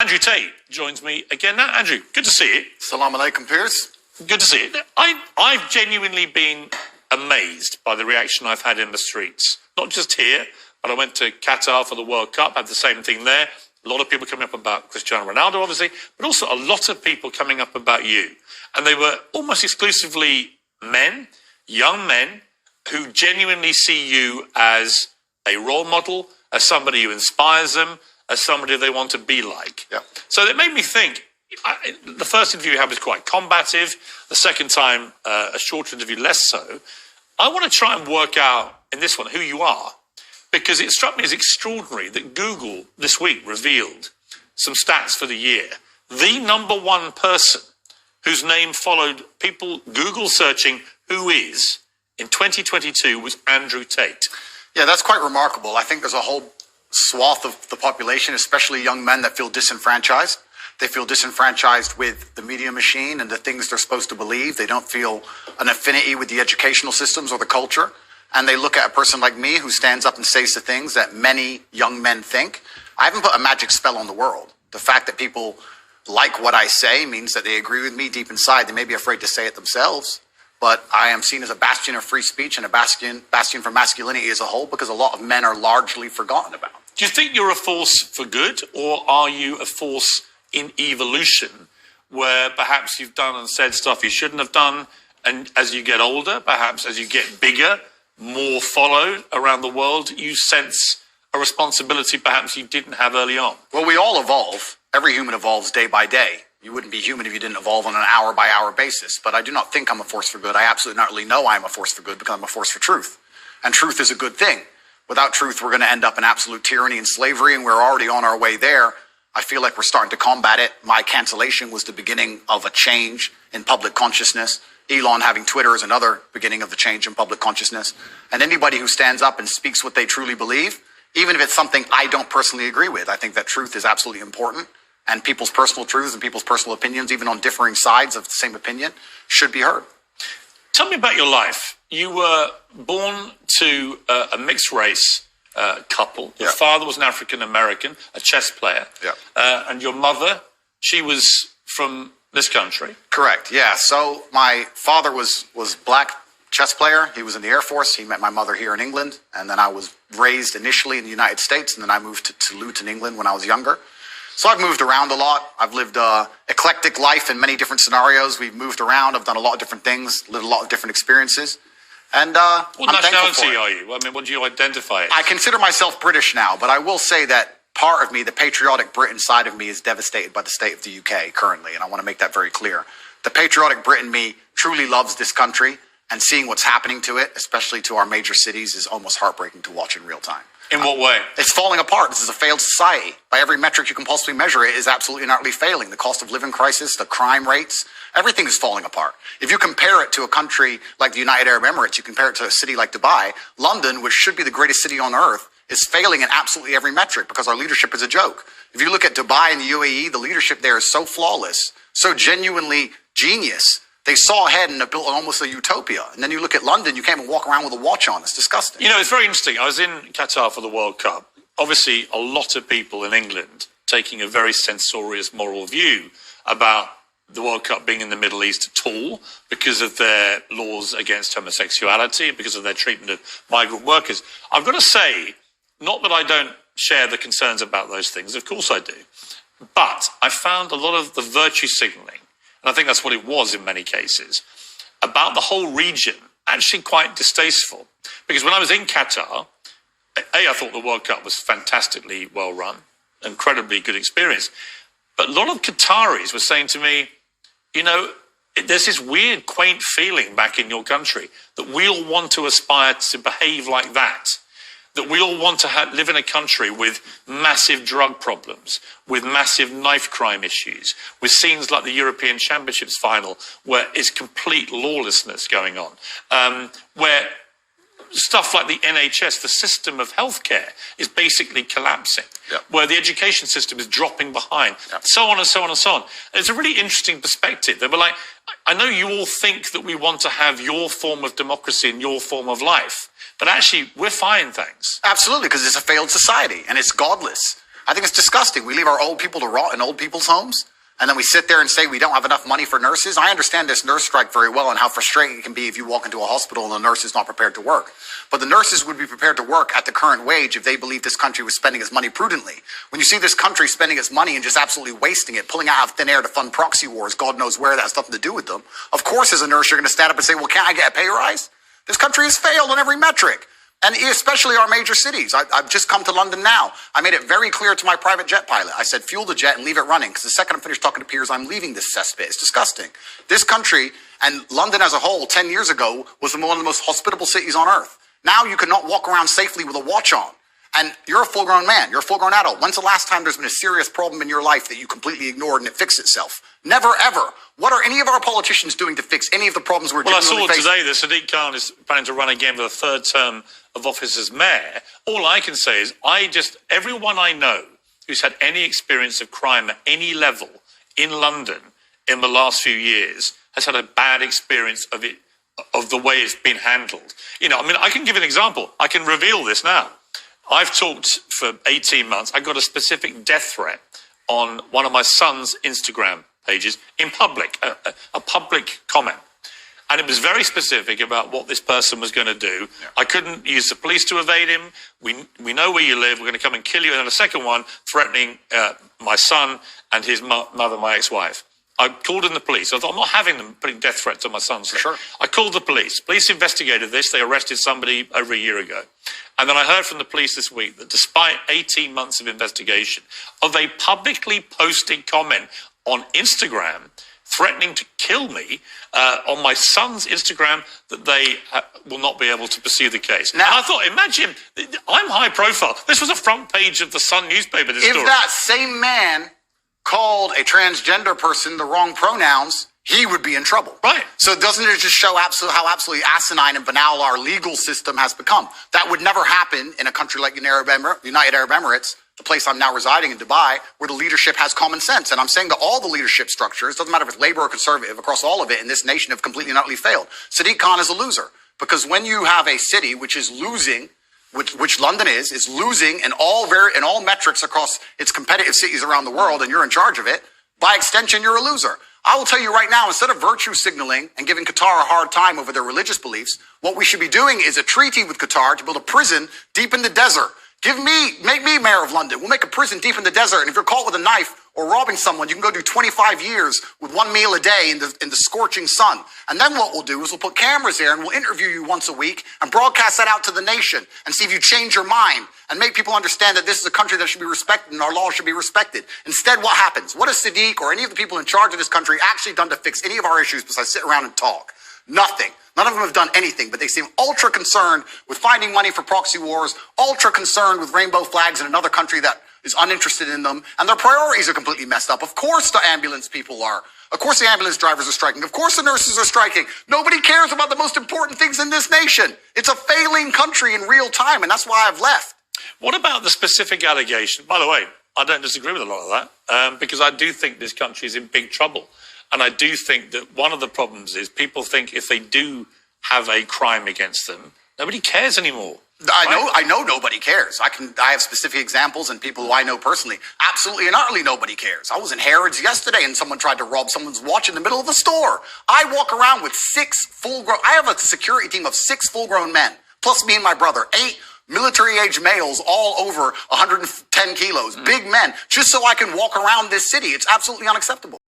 Andrew Tate joins me again now. Andrew, good to see you. Salam alaikum, Piers. Good to see you. I've genuinely been amazed by the reaction I've had in the streets. Not just here, but I went to Qatar for the World Cup, had the same thing there. A lot of people coming up about Cristiano Ronaldo, obviously, but also a lot of people coming up about you. And they were almost exclusively men, young men, who genuinely see you as a role model, as somebody who inspires them, as somebody they want to be like. Yeah. So it made me think, the first interview you had was quite combative, the second time a shorter interview less so. I want to try and work out in this one who you are, because it struck me as extraordinary that Google this week revealed some stats for the year. The number one person whose name followed people Google searching who is in 2022 was Andrew Tate. Yeah, that's quite remarkable. I think there's a whole swath of the population, especially young men, that feel disenfranchised. They feel disenfranchised with the media machine and the things they're supposed to believe. They don't feel an affinity with the educational systems or the culture. And they look at a person like me who stands up and says the things that many young men think. I haven't put a magic spell on the world. The fact that people like what I say means that they agree with me deep inside. They may be afraid to say it themselves, but I am seen as a bastion of free speech and a bastion for masculinity as a whole, because a lot of men are largely forgotten about. Do you think you're a force for good, or are you a force in evolution where perhaps you've done and said stuff you shouldn't have done, and as you get older, perhaps as you get bigger, more followed around the world, you sense a responsibility perhaps you didn't have early on? Well, we all evolve. Every human evolves day by day. You wouldn't be human if you didn't evolve on an hour-by-hour basis. But I do not think I'm a force for good. I absolutely not really know I'm a force for good, because I'm a force for truth. And truth is a good thing. Without truth, we're going to end up in absolute tyranny and slavery, and we're already on our way there. I feel like we're starting to combat it. My cancellation was the beginning of a change in public consciousness. Elon having Twitter is another beginning of the change in public consciousness. And anybody who stands up and speaks what they truly believe, even if it's something I don't personally agree with, I think that truth is absolutely important. And people's personal truths and people's personal opinions, even on differing sides of the same opinion, should be heard. Tell me about your life. You were born to a mixed race couple. Your father was an African-American, a chess player. Yeah. And your mother, she was from this country. Correct, yeah. So my father was black chess player. He was in the Air Force. He met my mother here in England. And then I was raised initially in the United States. And then I moved to Luton, England when I was younger. So I've moved around a lot. I've lived an eclectic life in many different scenarios. We've moved around. I've done a lot of different things, lived a lot of different experiences. And what I'm nationality are you? I mean, what do you identify as? I consider myself British now, but I will say that part of me, the patriotic Brit inside of me, is devastated by the state of the UK currently, and I want to make that very clear. The patriotic Brit in me truly loves this country, and seeing what's happening to it, especially to our major cities, is almost heartbreaking to watch in real time. In what way? It's falling apart. This is a failed society. By every metric you can possibly measure, it is absolutely and utterly failing. The cost of living crisis, the crime rates, everything is falling apart. If you compare it to a country like the United Arab Emirates, you compare it to a city like Dubai, London, which should be the greatest city on earth, is failing in absolutely every metric because our leadership is a joke. If you look at Dubai and the UAE, the leadership there is so flawless, so genuinely genius. They saw ahead and built almost a utopia. And then you look at London, you can't even walk around with a watch on. It's disgusting. You know, it's very interesting. I was in Qatar for the World Cup. Obviously, a lot of people in England taking a very censorious moral view about the World Cup being in the Middle East at all because of their laws against homosexuality, because of their treatment of migrant workers. I've got to say, not that I don't share the concerns about those things. Of course I do. But I found a lot of the virtue signaling, and I think that's what it was in many cases, about the whole region, actually quite distasteful. Because when I was in Qatar, I thought the World Cup was fantastically well run, incredibly good experience. But a lot of Qataris were saying to me, you know, there's this weird, quaint feeling back in your country that we all want to aspire to behave like that we all want to live in a country with massive drug problems, with massive knife crime issues, with scenes like the European Championships final where it's complete lawlessness going on, where stuff like the NHS, the system of healthcare, is basically collapsing, where the education system is dropping behind, so on and so on and so on. And it's a really interesting perspective. They were like, I know you all think that we want to have your form of democracy and your form of life, but actually we're fine, thanks. Absolutely, because it's a failed society and it's godless. I think it's disgusting. We leave our old people to rot in old people's homes, and then we sit there and say we don't have enough money for nurses. I understand this nurse strike very well and how frustrating it can be if you walk into a hospital and the nurse is not prepared to work. But the nurses would be prepared to work at the current wage if they believed this country was spending its money prudently. When you see this country spending its money and just absolutely wasting it, pulling out of thin air to fund proxy wars, God knows where, that has nothing to do with them. Of course, as a nurse, you're going to stand up and say, well, can't I get a pay rise? This country has failed on every metric. And especially our major cities. I've just come to London now. I made it very clear to my private jet pilot. I said, fuel the jet and leave it running. Because the second I'm finished talking to Piers, I'm leaving this cesspit. It's disgusting. This country and London as a whole 10 years ago was one of the most hospitable cities on earth. Now you cannot walk around safely with a watch on. And you're a full-grown man. You're a full-grown adult. When's the last time there's been a serious problem in your life that you completely ignored and it fixed itself? Never, ever. What are any of our politicians doing to fix any of the problems we're Well, I facing? saw today that Sadiq Khan is planning to run again for the third term of office as mayor. All I can say is everyone I know who's had any experience of crime at any level in London in the last few years has had a bad experience of it, of the way it's been handled. You know, I mean, I can give an example. I can reveal this now. I've talked for 18 months. I got a specific death threat on one of my son's Instagram pages in public, a public comment. And it was very specific about what this person was going to do. Yeah. I couldn't use the police to evade him. We know where you live. We're going to come and kill you. And then a second one threatening my son and his mother, my ex-wife. I called in the police. I thought, I'm not having them putting death threats on my son's head. Sure. I called the police. Police investigated this. They arrested somebody over a year ago. And then I heard from the police this week that despite 18 months of investigation, of a publicly posted comment on Instagram threatening to kill me on my son's Instagram, that they will not be able to pursue the case. Now, I thought, imagine, I'm high profile. This was a front page of the Sun newspaper, this story. If that same man called a transgender person the wrong pronouns, he would be in trouble. Right. So doesn't it just show how absolutely asinine and banal our legal system has become? That would never happen in a country like United Arab Emirates, the place I'm now residing in, Dubai, where the leadership has common sense. And I'm saying that all the leadership structures, doesn't matter if it's Labour or Conservative, across all of it in this nation have completely and utterly failed. Sadiq Khan is a loser. Because when you have a city which is losing, which London is losing in all metrics across its competitive cities around the world, and you're in charge of it, by extension, you're a loser. I will tell you right now, instead of virtue signaling and giving Qatar a hard time over their religious beliefs, what we should be doing is a treaty with Qatar to build a prison deep in the desert. Make me mayor of London. We'll make a prison deep in the desert. And if you're caught with a knife or robbing someone, you can go do 25 years with one meal a day in the scorching sun. And then what we'll do is we'll put cameras there and we'll interview you once a week and broadcast that out to the nation and see if you change your mind and make people understand that this is a country that should be respected and our laws should be respected. Instead, what happens? What has Sadiq or any of the people in charge of this country actually done to fix any of our issues besides sit around and talk? Nothing. None of them have done anything, but they seem ultra concerned with finding money for proxy wars, ultra concerned with rainbow flags in another country that is uninterested in them, and their priorities are completely messed up. Of course the ambulance people are. Of course the ambulance drivers are striking. Of course the nurses are striking. Nobody cares about the most important things in this nation. It's a failing country in real time, and that's why I've left. What about the specific allegation? By the way, I don't disagree with a lot of that, because I do think this country is in big trouble. And I do think that one of the problems is people think if they do have a crime against them, nobody cares anymore. I know nobody cares. I have specific examples and people who I know personally. Absolutely and utterly nobody cares. I was in Harrods yesterday and someone tried to rob someone's watch in the middle of a store. I walk around with I have a security team of 6 full-grown men, plus me and my brother, 8 military-age males, all over 110 kilos, big men, just so I can walk around this city. It's absolutely unacceptable.